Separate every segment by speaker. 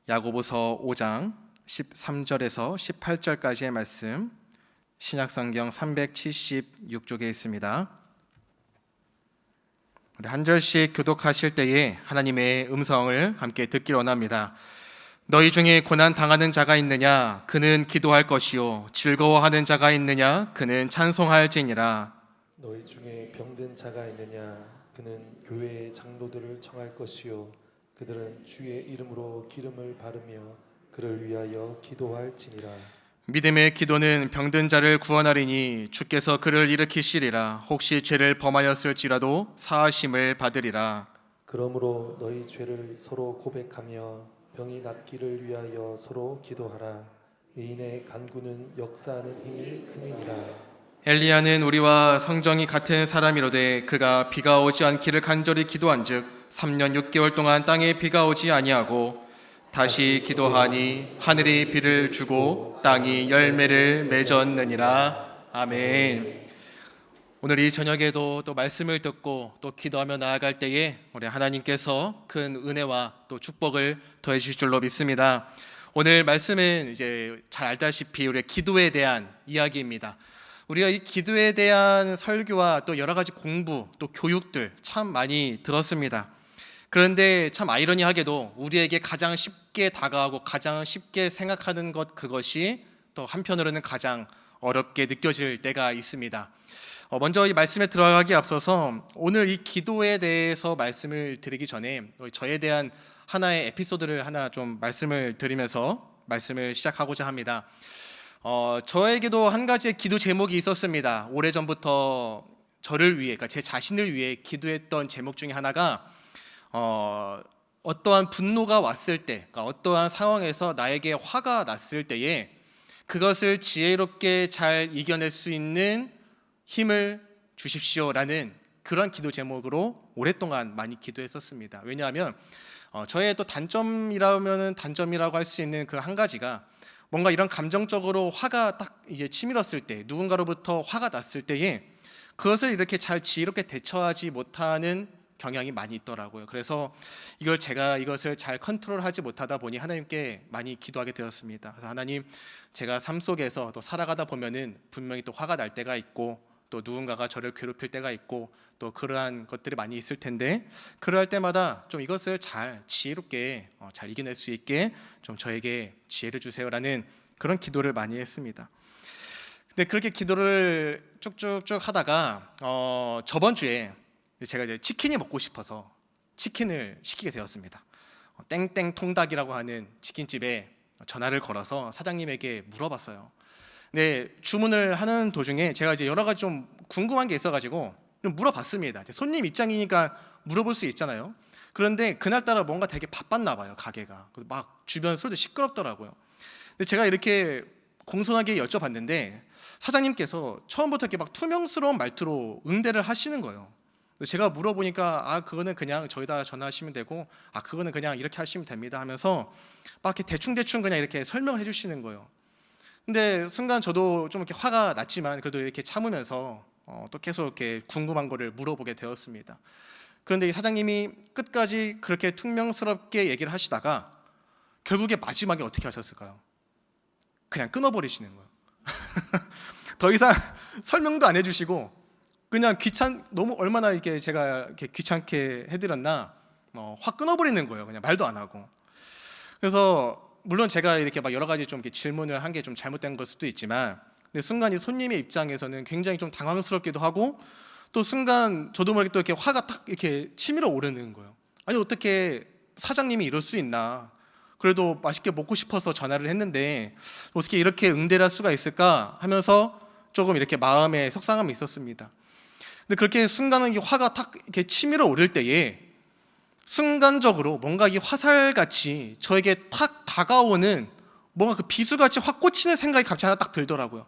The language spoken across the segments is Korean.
Speaker 1: 야고보서 5장 13절에서 18절까지의 말씀, 신약성경 376쪽에 있습니다. 우리 한 절씩 교독하실 때에 하나님의 음성을 함께 듣길 원합니다. 너희 중에 고난 당하는 자가 있느냐? 그는 기도할 것이요. 즐거워하는 자가 있느냐? 그는 찬송할지니라.
Speaker 2: 너희 중에 병든 자가 있느냐? 그는 교회의 장로들을 청할 것이요. 그들은 주의 이름으로 기름을 바르며 그를 위하여 기도할지니라.
Speaker 1: 믿음의 기도는 병든 자를 구원하리니 주께서 그를 일으키시리라. 혹시 죄를 범하였을지라도 사하심을 받으리라.
Speaker 2: 그러므로 너희 죄를 서로 고백하며 병이 낫기를 위하여 서로 기도하라. 의인의 간구는 역사하는 힘이 큼이니라.
Speaker 1: 엘리야는 우리와 성정이 같은 사람이로되 그가 비가 오지 않기를 간절히 기도한즉 3년 6개월 동안 땅에 비가 오지 아니하고 다시 기도하니 하늘이 비를 주고 땅이 열매를 맺었느니라. 아멘. 오늘 이 저녁에도 또 말씀을 듣고 또 기도하며 나아갈 때에 우리 하나님께서 큰 은혜와 또 축복을 더해 주실 줄로 믿습니다. 오늘 말씀은 이제 잘 알다시피 우리의 기도에 대한 이야기입니다. 우리가 이 기도에 대한 설교와 또 여러 가지 공부, 또 교육들 참 많이 들었습니다. 그런데 참 아이러니하게도 우리에게 가장 쉽게 다가가고 가장 쉽게 생각하는 것, 그것이 또 한편으로는 가장 어렵게 느껴질 때가 있습니다. 먼저 이 말씀에 들어가기 앞서서 오늘 이 기도에 대해서 말씀을 드리기 전에 저에 대한 하나의 에피소드를 하나 좀 말씀을 드리면서 말씀을 시작하고자 합니다. 저에게도 한 가지의 기도 제목이 있었습니다. 오래전부터 저를 위해, 그러니까 제 자신을 위해 기도했던 제목 중에 하나가 어떠한 분노가 왔을 때, 그러니까 어떠한 상황에서 나에게 화가 났을 때에 그것을 지혜롭게 잘 이겨낼 수 있는 힘을 주십시오라는 그런 기도 제목으로 오랫동안 많이 기도했었습니다. 왜냐하면 저의 또 단점이라고 할 수 있는 그 한 가지가 뭔가 이런 감정적으로 화가 딱 이제 치밀었을 때, 누군가로부터 화가 났을 때에 그것을 이렇게 잘 지혜롭게 대처하지 못하는 경향이 많이 있더라고요. 그래서 제가 이것을 잘 컨트롤하지 못하다 보니 하나님께 많이 기도하게 되었습니다. 그래서 하나님, 제가 삶 속에서 또 살아가다 보면은 분명히 또 화가 날 때가 있고 또 누군가가 저를 괴롭힐 때가 있고 또 그러한 것들이 많이 있을 텐데, 그럴 때마다 좀 이것을 잘 지혜롭게 잘 이겨낼 수 있게 좀 저에게 지혜를 주세요라는 그런 기도를 많이 했습니다. 근데 그렇게 기도를 쭉쭉쭉 하다가 저번 주에 제가 이제 치킨이 먹고 싶어서 치킨을 시키게 되었습니다. 땡땡 통닭이라고 하는 치킨집에 전화를 걸어서 사장님에게 물어봤어요. 네, 주문을 하는 도중에 제가 이제 여러 가지 좀 궁금한 게 있어가지고 좀 물어봤습니다. 이제 손님 입장이니까 물어볼 수 있잖아요. 그런데 그날따라 뭔가 되게 바빴나 봐요, 가게가. 막 주변 소리도 시끄럽더라고요. 근데 제가 이렇게 공손하게 여쭤봤는데 사장님께서 처음부터 이렇게 막 투명스러운 말투로 응대를 하시는 거예요. 제가 물어보니까 그거는 그냥 저희다 전화하시면 되고 그거는 그냥 이렇게 하시면 됩니다 하면서 막 이렇게 대충 그냥 이렇게 설명을 해주시는 거예요. 근데 순간 저도 좀 이렇게 화가 났지만 그래도 이렇게 참으면서 또 계속 이렇게 궁금한 거를 물어보게 되었습니다. 그런데 이 사장님이 끝까지 그렇게 퉁명스럽게 얘기를 하시다가 결국에 마지막에 어떻게 하셨을까요? 그냥 끊어버리시는 거예요. 더 이상 설명도 안 해주시고 그냥 너무 얼마나 이렇게 제가 이렇게 귀찮게 해드렸나 확 끊어버리는 거예요. 그냥 말도 안 하고. 그래서 물론 제가 이렇게 막 여러 가지 좀 이렇게 질문을 한 게 좀 잘못된 걸 수도 있지만, 근데 순간 이 손님의 입장에서는 굉장히 좀 당황스럽기도 하고 또 순간 저도 모르게 또 이렇게 화가 탁 이렇게 치밀어 오르는 거예요. 아니 어떻게 사장님이 이럴 수 있나? 그래도 맛있게 먹고 싶어서 전화를 했는데 어떻게 이렇게 응대를 할 수가 있을까 하면서 조금 이렇게 마음에 속상함이 있었습니다. 근데 그렇게 순간은 화가 탁 이렇게 치밀어 오를 때에 순간적으로 뭔가 이 화살같이 저에게 탁 다가오는 뭔가 그 비수같이 확 꽂히는 생각이 갑자기 하나 딱 들더라고요.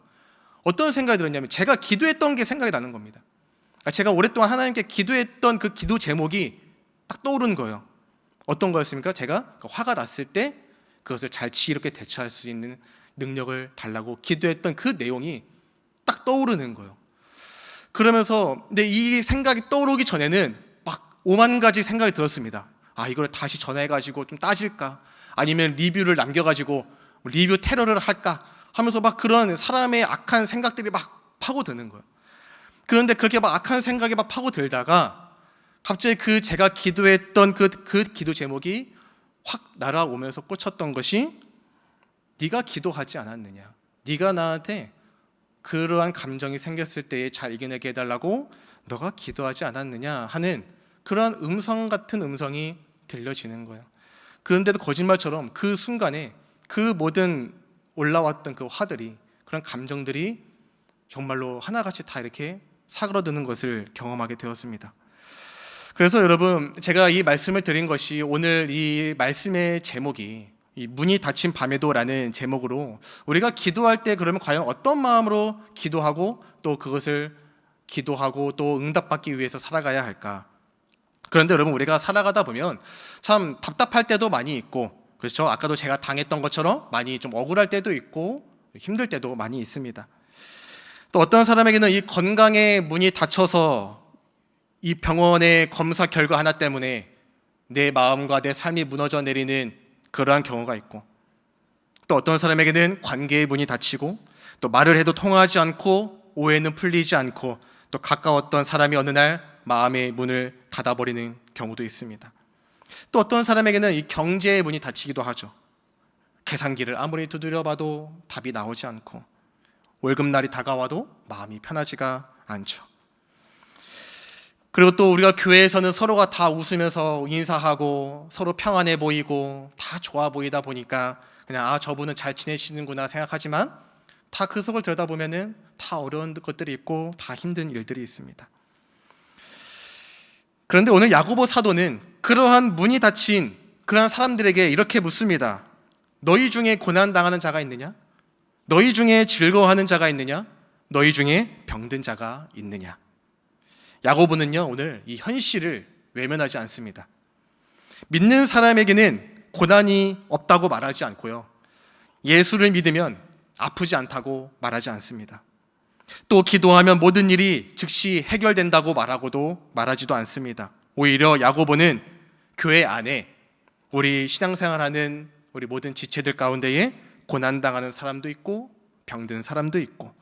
Speaker 1: 어떤 생각이 들었냐면 제가 기도했던 게 생각이 나는 겁니다. 제가 오랫동안 하나님께 기도했던 그 기도 제목이 딱 떠오른 거예요. 어떤 거였습니까? 제가 화가 났을 때 그것을 잘 지혜롭게 대처할 수 있는 능력을 달라고 기도했던 그 내용이 딱 떠오르는 거예요. 그러면서 근데 이 생각이 떠오르기 전에는 막 5만 가지 생각이 들었습니다. 이걸 다시 전화해가지고 좀 따질까? 아니면 리뷰를 남겨가지고 리뷰 테러를 할까? 하면서 막 그런 사람의 악한 생각들이 막 파고드는 거예요. 그런데 그렇게 막 악한 생각이 막 파고들다가 갑자기 그 제가 기도했던 그 기도 제목이 확 날아오면서 꽂혔던 것이 네가 기도하지 않았느냐? 네가 나한테 그러한 감정이 생겼을 때에 잘 이겨내게 해달라고 너가 기도하지 않았느냐 하는 그러한 음성 같은 음성이 들려지는 거예요. 그런데도 거짓말처럼 그 순간에 그 모든 올라왔던 그 화들이, 그런 감정들이 정말로 하나같이 다 이렇게 사그러드는 것을 경험하게 되었습니다. 그래서 여러분, 제가 이 말씀을 드린 것이 오늘 이 말씀의 제목이 이 문이 닫힌 밤에도라는 제목으로 우리가 기도할 때 그러면 과연 어떤 마음으로 기도하고 또 그것을 기도하고 또 응답받기 위해서 살아가야 할까? 그런데 여러분, 우리가 살아가다 보면 참 답답할 때도 많이 있고, 그렇죠? 아까도 제가 당했던 것처럼 많이 좀 억울할 때도 있고 힘들 때도 많이 있습니다. 또 어떤 사람에게는 이 건강의 문이 닫혀서 이 병원의 검사 결과 하나 때문에 내 마음과 내 삶이 무너져 내리는 그러한 경우가 있고, 또 어떤 사람에게는 관계의 문이 닫히고 또 말을 해도 통하지 않고 오해는 풀리지 않고 또 가까웠던 사람이 어느 날 마음의 문을 닫아버리는 경우도 있습니다. 또 어떤 사람에게는 이 경제의 문이 닫히기도 하죠. 계산기를 아무리 두드려봐도 답이 나오지 않고 월급날이 다가와도 마음이 편하지가 않죠. 그리고 또 우리가 교회에서는 서로가 다 웃으면서 인사하고 서로 평안해 보이고 다 좋아 보이다 보니까 그냥 저분은 잘 지내시는구나 생각하지만 다 그 속을 들여다보면은 다 어려운 것들이 있고 다 힘든 일들이 있습니다. 그런데 오늘 야고보 사도는 그러한 문이 닫힌 그러한 사람들에게 이렇게 묻습니다. 너희 중에 고난당하는 자가 있느냐? 너희 중에 즐거워하는 자가 있느냐? 너희 중에 병든 자가 있느냐? 야고보는요, 오늘 이 현실을 외면하지 않습니다. 믿는 사람에게는 고난이 없다고 말하지 않고요, 예수를 믿으면 아프지 않다고 말하지 않습니다. 또 기도하면 모든 일이 즉시 해결된다고 말하지도 않습니다. 오히려 야고보는 교회 안에 우리 신앙생활하는 우리 모든 지체들 가운데에 고난당하는 사람도 있고 병든 사람도 있고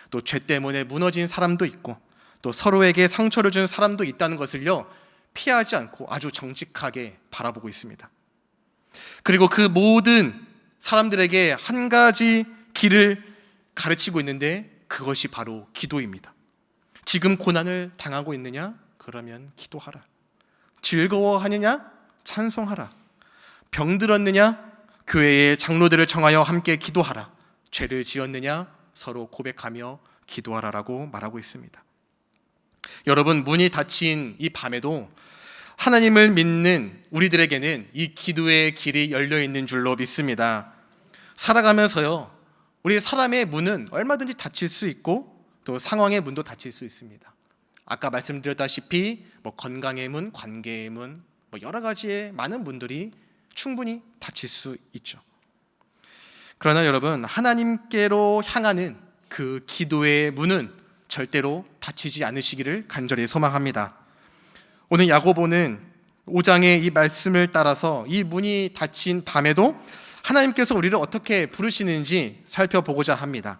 Speaker 1: 또 죄 때문에 무너진 사람도 있고 또 서로에게 상처를 준 사람도 있다는 것을요, 피하지 않고 아주 정직하게 바라보고 있습니다. 그리고 그 모든 사람들에게 한 가지 길을 가르치고 있는데 그것이 바로 기도입니다. 지금 고난을 당하고 있느냐? 그러면 기도하라. 즐거워하느냐? 찬송하라. 병들었느냐? 교회의 장로들을 청하여 함께 기도하라. 죄를 지었느냐? 서로 고백하며 기도하라라고 말하고 있습니다. 여러분, 문이 닫힌 이 밤에도 하나님을 믿는 우리들에게는 이 기도의 길이 열려 있는 줄로 믿습니다. 살아가면서요, 우리 사람의 문은 얼마든지 닫힐 수 있고 또 상황의 문도 닫힐 수 있습니다. 아까 말씀드렸다시피 건강의 문, 관계의 문, 여러 가지의 많은 문들이 충분히 닫힐 수 있죠. 그러나 여러분, 하나님께로 향하는 그 기도의 문은 절대로 닫히지 않으시기를 간절히 소망합니다. 오늘 야고보는 5장의 이 말씀을 따라서 이 문이 닫힌 밤에도 하나님께서 우리를 어떻게 부르시는지 살펴보고자 합니다.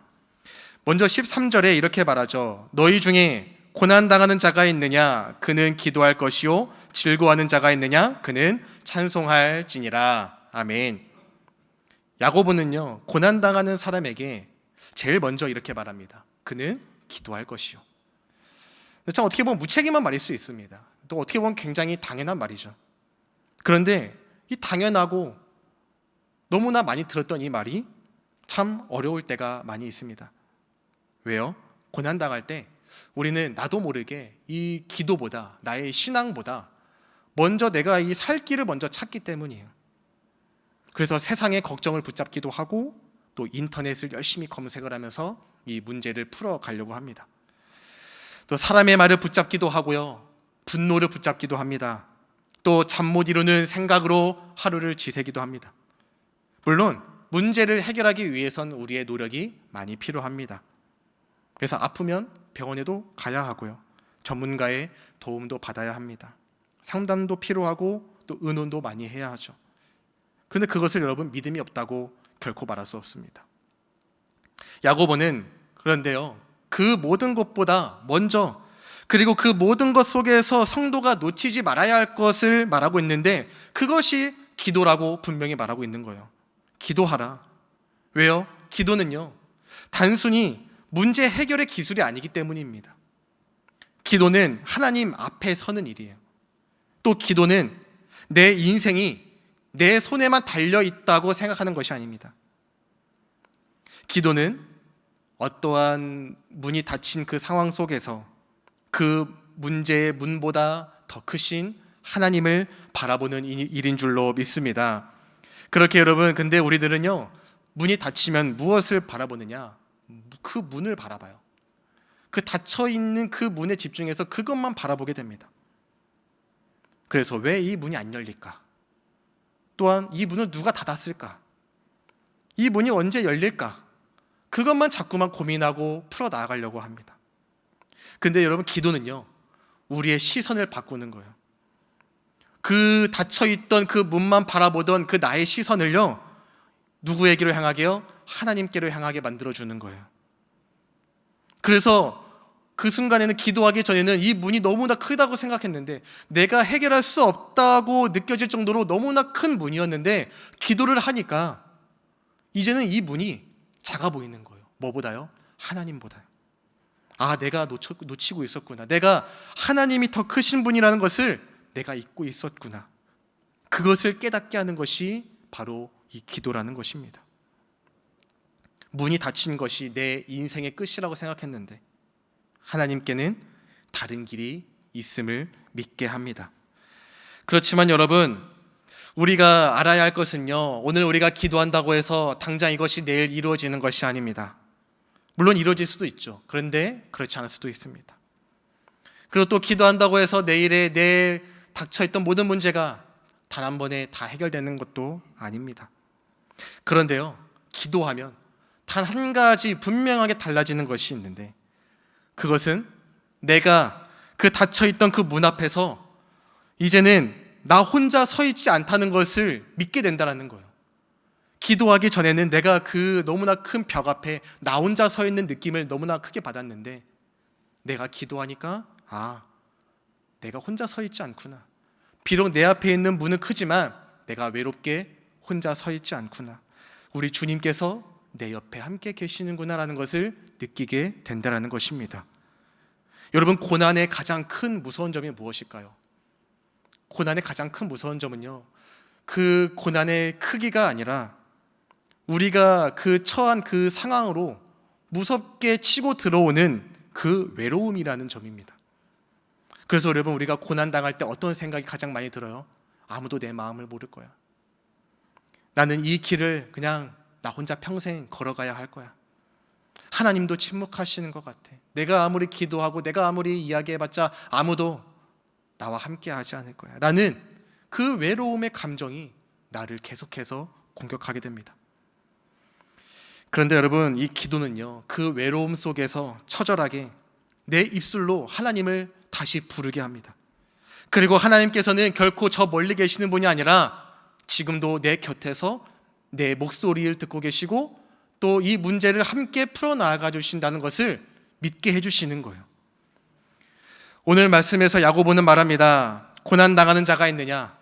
Speaker 1: 먼저 13절에 이렇게 말하죠. 너희 중에 고난당하는 자가 있느냐? 그는 기도할 것이요. 즐거워하는 자가 있느냐? 그는 찬송할지니라. 아멘. 야고보는요, 고난당하는 사람에게 제일 먼저 이렇게 말합니다. 그는 기도할 것이요. 참 어떻게 보면 무책임한 말일 수 있습니다. 또 어떻게 보면 굉장히 당연한 말이죠. 그런데 이 당연하고 너무나 많이 들었던 이 말이 참 어려울 때가 많이 있습니다. 왜요? 고난당할 때 우리는 나도 모르게 이 기도보다, 나의 신앙보다 먼저 내가 이 살 길을 먼저 찾기 때문이에요. 그래서 세상의 걱정을 붙잡기도 하고 또 인터넷을 열심히 검색을 하면서 이 문제를 풀어가려고 합니다. 또 사람의 말을 붙잡기도 하고요, 분노를 붙잡기도 합니다. 또 잠 못 이루는 생각으로 하루를 지새기도 합니다. 물론 문제를 해결하기 위해선 우리의 노력이 많이 필요합니다. 그래서 아프면 병원에도 가야 하고요, 전문가의 도움도 받아야 합니다. 상담도 필요하고 또 의논도 많이 해야 하죠. 그런데 그것을 여러분 믿음이 없다고 결코 말할 수 없습니다. 야고보는 그런데요, 그 모든 것보다 먼저, 그리고 그 모든 것 속에서 성도가 놓치지 말아야 할 것을 말하고 있는데, 그것이 기도라고 분명히 말하고 있는 거예요. 기도하라. 왜요? 기도는요, 단순히 문제 해결의 기술이 아니기 때문입니다. 기도는 하나님 앞에 서는 일이에요. 또 기도는 내 인생이 내 손에만 달려있다고 생각하는 것이 아닙니다. 기도는 어떠한 문이 닫힌 그 상황 속에서 그 문제의 문보다 더 크신 하나님을 바라보는 일인 줄로 믿습니다. 그렇게 여러분, 근데 우리들은요, 문이 닫히면 무엇을 바라보느냐? 그 문을 바라봐요. 그 닫혀있는 그 문에 집중해서 그것만 바라보게 됩니다. 그래서 왜 이 문이 안 열릴까? 또한 이 문을 누가 닫았을까? 이 문이 언제 열릴까? 그것만 자꾸만 고민하고 풀어나가려고 합니다. 근데 여러분, 기도는요, 우리의 시선을 바꾸는 거예요. 그 닫혀있던 그 문만 바라보던 그 나의 시선을요, 누구에게로 향하게요? 하나님께로 향하게 만들어주는 거예요. 그래서 그 순간에는, 기도하기 전에는 이 문이 너무나 크다고 생각했는데, 내가 해결할 수 없다고 느껴질 정도로 너무나 큰 문이었는데, 기도를 하니까 이제는 이 문이 작아 보이는 거예요. 뭐보다요? 하나님보다요. 아, 내가 놓치고 있었구나. 내가 하나님이 더 크신 분이라는 것을 내가 잊고 있었구나. 그것을 깨닫게 하는 것이 바로 이 기도라는 것입니다. 문이 닫힌 것이 내 인생의 끝이라고 생각했는데, 하나님께는 다른 길이 있음을 믿게 합니다. 그렇지만 여러분, 우리가 알아야 할 것은요, 오늘 우리가 기도한다고 해서 당장 이것이 내일 이루어지는 것이 아닙니다. 물론 이루어질 수도 있죠. 그런데 그렇지 않을 수도 있습니다. 그리고 또 기도한다고 해서 내일 닥쳐있던 모든 문제가 단 한 번에 다 해결되는 것도 아닙니다. 그런데요, 기도하면 단 한 가지 분명하게 달라지는 것이 있는데, 그것은 내가 그 닫혀있던 그 문 앞에서 이제는 나 혼자 서 있지 않다는 것을 믿게 된다는 거예요. 기도하기 전에는 내가 그 너무나 큰 벽 앞에 나 혼자 서 있는 느낌을 너무나 크게 받았는데, 내가 기도하니까 내가 혼자 서 있지 않구나. 비록 내 앞에 있는 문은 크지만 내가 외롭게 혼자 서 있지 않구나. 우리 주님께서 내 옆에 함께 계시는구나라는 것을 느끼게 된다는 것입니다. 여러분, 고난의 가장 큰 무서운 점이 무엇일까요? 고난의 가장 큰 무서운 점은요, 그 고난의 크기가 아니라 우리가 그 처한 그 상황으로 무섭게 치고 들어오는 그 외로움이라는 점입니다. 그래서 여러분, 우리가 고난당할 때 어떤 생각이 가장 많이 들어요? 아무도 내 마음을 모를 거야. 나는 이 길을 그냥 나 혼자 평생 걸어가야 할 거야. 하나님도 침묵하시는 것 같아. 내가 아무리 기도하고 내가 아무리 이야기해봤자 아무도 나와 함께 하지 않을 거야 라는 그 외로움의 감정이 나를 계속해서 공격하게 됩니다. 그런데 여러분, 이 기도는요, 그 외로움 속에서 처절하게 내 입술로 하나님을 다시 부르게 합니다. 그리고 하나님께서는 결코 저 멀리 계시는 분이 아니라 지금도 내 곁에서 내 목소리를 듣고 계시고 또 이 문제를 함께 풀어나가 주신다는 것을 믿게 해주시는 거예요. 오늘 말씀에서 야고보는 말합니다. 고난당하는 자가 있느냐?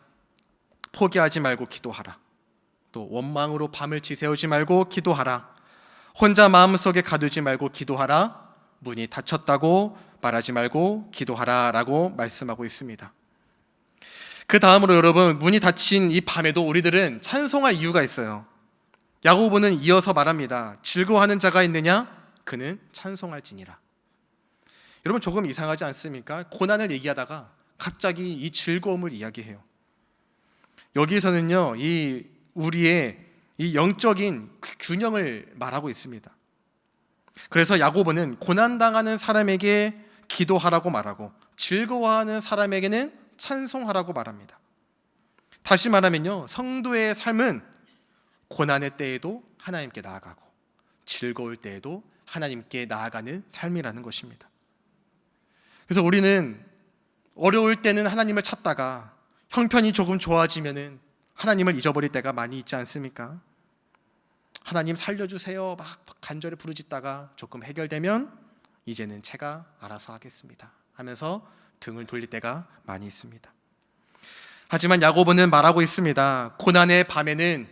Speaker 1: 포기하지 말고 기도하라. 또 원망으로 밤을 지새우지 말고 기도하라. 혼자 마음속에 가두지 말고 기도하라. 문이 닫혔다고 말하지 말고 기도하라 라고 말씀하고 있습니다. 그 다음으로 여러분, 문이 닫힌 이 밤에도 우리들은 찬송할 이유가 있어요. 야고보는 이어서 말합니다. 즐거워하는 자가 있느냐? 그는 찬송할지니라. 여러분, 조금 이상하지 않습니까? 고난을 얘기하다가 갑자기 이 즐거움을 이야기해요. 여기서는요, 이 우리의 이 영적인 균형을 말하고 있습니다. 그래서 야고보는 고난당하는 사람에게 기도하라고 말하고 즐거워하는 사람에게는 찬송하라고 말합니다. 다시 말하면요, 성도의 삶은 고난의 때에도 하나님께 나아가고 즐거울 때에도 하나님께 나아가는 삶이라는 것입니다. 그래서 우리는 어려울 때는 하나님을 찾다가 형편이 조금 좋아지면은 하나님을 잊어버릴 때가 많이 있지 않습니까? 하나님 살려주세요 막 간절히 부르짖다가 조금 해결되면 이제는 제가 알아서 하겠습니다 하면서 등을 돌릴 때가 많이 있습니다. 하지만 야고보는 말하고 있습니다. 고난의 밤에는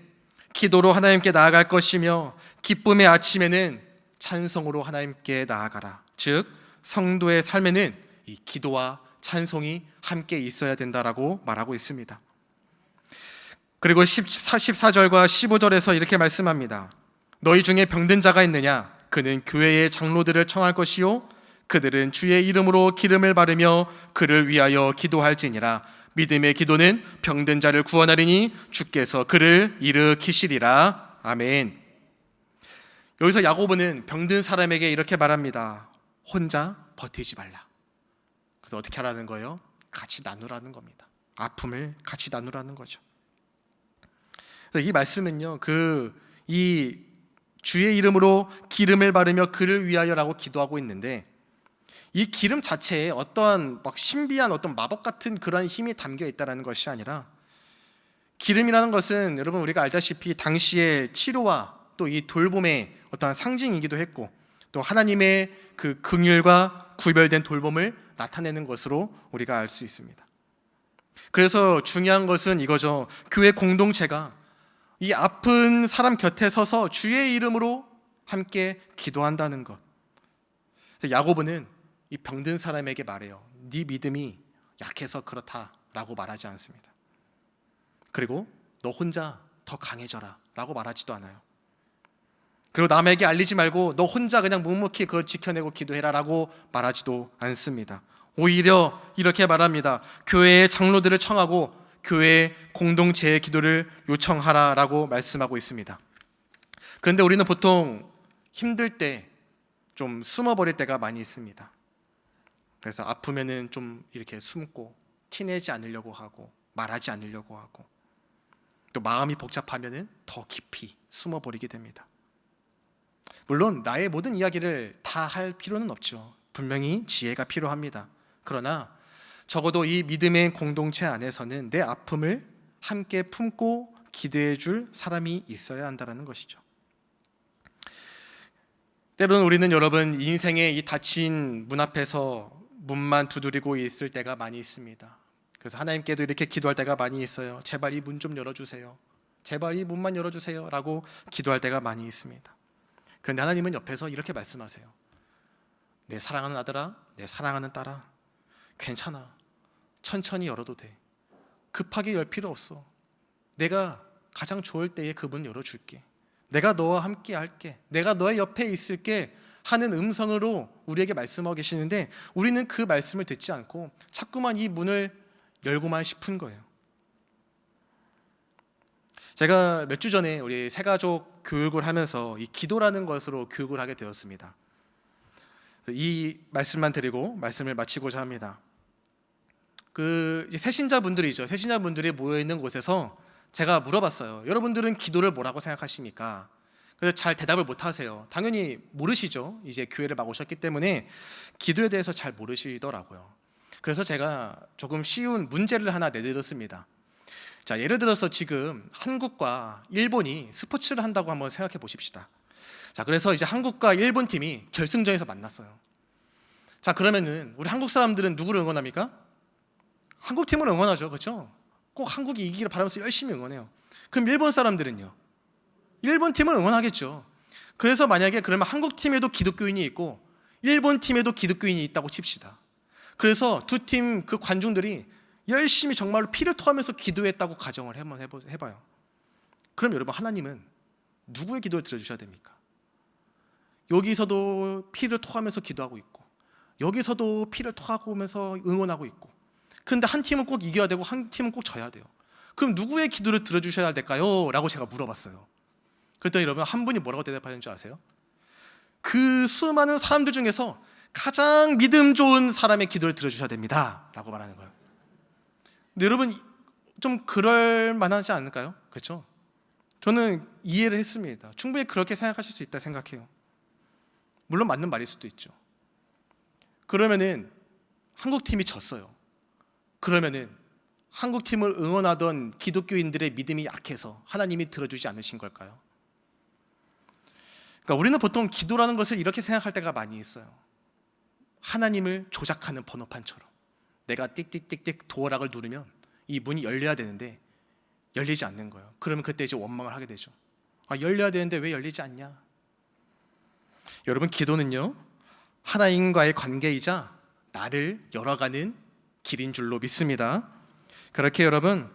Speaker 1: 기도로 하나님께 나아갈 것이며 기쁨의 아침에는 찬송으로 하나님께 나아가라. 즉 성도의 삶에는 이 기도와 찬송이 함께 있어야 된다라고 말하고 있습니다. 그리고 14절과 15절에서 이렇게 말씀합니다. 너희 중에 병든 자가 있느냐? 그는 교회의 장로들을 청할 것이요 그들은 주의 이름으로 기름을 바르며 그를 위하여 기도할지니라. 믿음의 기도는 병든 자를 구원하리니 주께서 그를 일으키시리라. 아멘. 여기서 야고보는 병든 사람에게 이렇게 말합니다. 혼자 버티지 말라. 그래서 어떻게 하라는 거예요? 같이 나누라는 겁니다. 아픔을 같이 나누라는 거죠. 그래서 이 말씀은요, 이 주의 이름으로 기름을 바르며 그를 위하여라고 기도하고 있는데, 이 기름 자체에 어떠한 막 신비한 어떤 마법 같은 그런 힘이 담겨 있다는 것이 아니라, 기름이라는 것은 여러분 우리가 알다시피 당시의 치료와 또 이 돌봄의 어떠한 상징이기도 했고, 또 하나님의 그 긍휼과 구별된 돌봄을 나타내는 것으로 우리가 알 수 있습니다. 그래서 중요한 것은 이거죠. 교회 공동체가 이 아픈 사람 곁에 서서 주의 이름으로 함께 기도한다는 것. 야고보는 이 병든 사람에게 말해요. 네 믿음이 약해서 그렇다라고 말하지 않습니다. 그리고 너 혼자 더 강해져라 라고 말하지도 않아요. 그리고 남에게 알리지 말고 너 혼자 그냥 묵묵히 그걸 지켜내고 기도해라 라고 말하지도 않습니다. 오히려 이렇게 말합니다. 교회의 장로들을 청하고 교회 공동체의 기도를 요청하라라고 말씀하고 있습니다. 그런데 우리는 보통 힘들 때 좀 숨어버릴 때가 많이 있습니다. 그래서 아프면은 좀 이렇게 숨고 티내지 않으려고 하고 말하지 않으려고 하고, 또 마음이 복잡하면은 더 깊이 숨어버리게 됩니다. 물론 나의 모든 이야기를 다 할 필요는 없죠. 분명히 지혜가 필요합니다. 그러나 적어도 이 믿음의 공동체 안에서는 내 아픔을 함께 품고 기도해 줄 사람이 있어야 한다는 것이죠. 때로는 우리는 여러분 인생의 이 닫힌 문 앞에서 문만 두드리고 있을 때가 많이 있습니다. 그래서 하나님께도 이렇게 기도할 때가 많이 있어요. 제발 이 문 좀 열어주세요. 제발 이 문만 열어주세요 라고 기도할 때가 많이 있습니다. 그런데 하나님은 옆에서 이렇게 말씀하세요. 내 사랑하는 아들아, 내 사랑하는 딸아, 괜찮아. 천천히 열어도 돼. 급하게 열 필요 없어. 내가 가장 좋을 때에 그 문 열어줄게. 내가 너와 함께 할게. 내가 너의 옆에 있을게 하는 음성으로 우리에게 말씀하고 계시는데, 우리는 그 말씀을 듣지 않고 자꾸만 이 문을 열고만 싶은 거예요. 제가 몇 주 전에 우리 새가족 교육을 하면서 이 기도라는 것으로 교육을 하게 되었습니다. 이 말씀만 드리고 말씀을 마치고자 합니다. 이제 새신자분들이죠. 새신자분들이 모여 있는 곳에서 제가 물어봤어요. 여러분들은 기도를 뭐라고 생각하십니까? 그래서 잘 대답을 못 하세요. 당연히 모르시죠. 이제 교회를 막 오셨기 때문에 기도에 대해서 잘 모르시더라고요. 그래서 제가 조금 쉬운 문제를 하나 내드렸습니다. 자, 예를 들어서 지금 한국과 일본이 스포츠를 한다고 한번 생각해 보십시다. 자, 그래서 이제 한국과 일본 팀이 결승전에서 만났어요. 자, 그러면은 우리 한국 사람들은 누구를 응원합니까? 한국 팀을 응원하죠, 그렇죠? 꼭 한국이 이기기를 바라면서 열심히 응원해요. 그럼 일본 사람들은요? 일본 팀을 응원하겠죠. 그래서 만약에 그러면 한국 팀에도 기독교인이 있고 일본 팀에도 기독교인이 있다고 칩시다. 그래서 두 팀 그 관중들이 열심히 정말로 피를 토하면서 기도했다고 가정을 한번 해봐요. 그럼 여러분, 하나님은 누구의 기도를 들어주셔야 됩니까? 여기서도 피를 토하면서 기도하고 있고 여기서도 피를 토하면서 응원하고 있고, 그런데 한 팀은 꼭 이겨야 되고 한 팀은 꼭 져야 돼요. 그럼 누구의 기도를 들어주셔야 될까요? 라고 제가 물어봤어요. 그랬더니 여러분, 한 분이 뭐라고 대답하는지 아세요? 그 수많은 사람들 중에서 가장 믿음 좋은 사람의 기도를 들어주셔야 됩니다 라고 말하는 거예요. 근데 여러분, 좀 그럴 만하지 않을까요? 그렇죠? 저는 이해를 했습니다. 충분히 그렇게 생각하실 수 있다 생각해요. 물론 맞는 말일 수도 있죠. 그러면은 한국 팀이 졌어요. 그러면은 한국팀을 응원하던 기독교인들의 믿음이 약해서 하나님이 들어주지 않으신 걸까요? 그러니까 우리는 보통 기도라는 것을 이렇게 생각할 때가 많이 있어요. 하나님을 조작하는 번호판처럼 내가 띡띡띡띡 도어락을 누르면 이 문이 열려야 되는데 열리지 않는 거예요. 그러면 그때 이제 원망을 하게 되죠. 열려야 되는데 왜 열리지 않냐? 여러분, 기도는요, 하나님과의 관계이자 나를 열어가는 길인 줄로 믿습니다. 그렇게 여러분,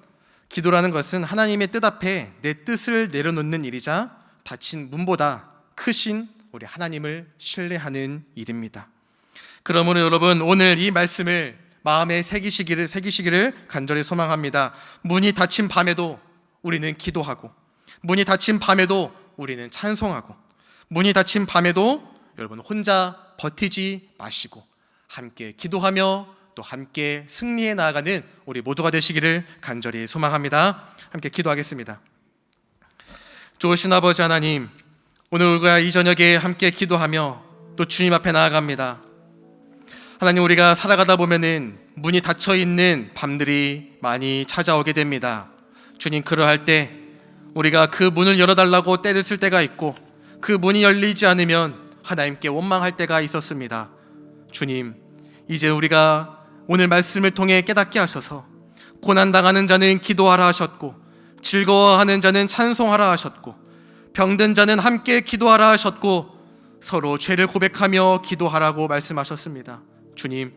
Speaker 1: 기도라는 것은 하나님의 뜻 앞에 내 뜻을 내려놓는 일이자 닫힌 문보다 크신 우리 하나님을 신뢰하는 일입니다. 그러므로 여러분, 오늘 이 말씀을 마음에 새기시기를 간절히 소망합니다. 문이 닫힌 밤에도 우리는 기도하고, 문이 닫힌 밤에도 우리는 찬송하고, 문이 닫힌 밤에도 여러분 혼자 버티지 마시고 함께 기도하며 또 함께 승리해 나아가는 우리 모두가 되시기를 간절히 소망합니다. 함께 기도하겠습니다. 좋으신 아버지 하나님, 오늘 우리가 이 저녁에 함께 기도하며 또 주님 앞에 나아갑니다. 하나님, 우리가 살아가다 보면은 문이 닫혀 있는 밤들이 많이 찾아오게 됩니다. 주님, 그러할 때 우리가 그 문을 열어달라고 때를 쓸 때가 있고 그 문이 열리지 않으면 하나님께 원망할 때가 있었습니다. 주님, 이제 우리가 오늘 말씀을 통해 깨닫게 하셔서 고난당하는 자는 기도하라 하셨고 즐거워하는 자는 찬송하라 하셨고 병든 자는 함께 기도하라 하셨고 서로 죄를 고백하며 기도하라고 말씀하셨습니다. 주님,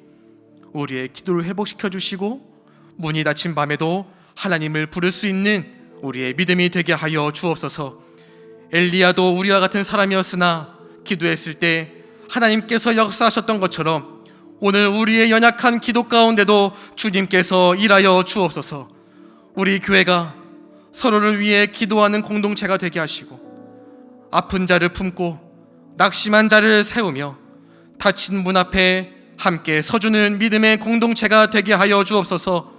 Speaker 1: 우리의 기도를 회복시켜 주시고 문이 닫힌 밤에도 하나님을 부를 수 있는 우리의 믿음이 되게 하여 주옵소서. 엘리야도 우리와 같은 사람이었으나 기도했을 때 하나님께서 역사하셨던 것처럼 오늘 우리의 연약한 기도 가운데도 주님께서 일하여 주옵소서. 우리 교회가 서로를 위해 기도하는 공동체가 되게 하시고 아픈 자를 품고 낙심한 자를 세우며 닫힌 문 앞에 함께 서주는 믿음의 공동체가 되게 하여 주옵소서.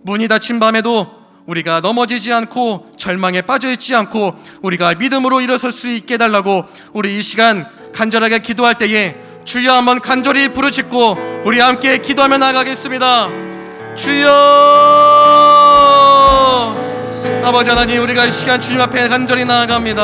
Speaker 1: 문이 닫힌 밤에도 우리가 넘어지지 않고 절망에 빠져있지 않고 우리가 믿음으로 일어설 수 있게 해달라고 우리 이 시간 간절하게 기도할 때에 주여 한번 간절히 부르짖고 우리 함께 기도하며 나가겠습니다. 주여, 아버지 하나님, 우리가 이 시간 주님 앞에 간절히 나아갑니다.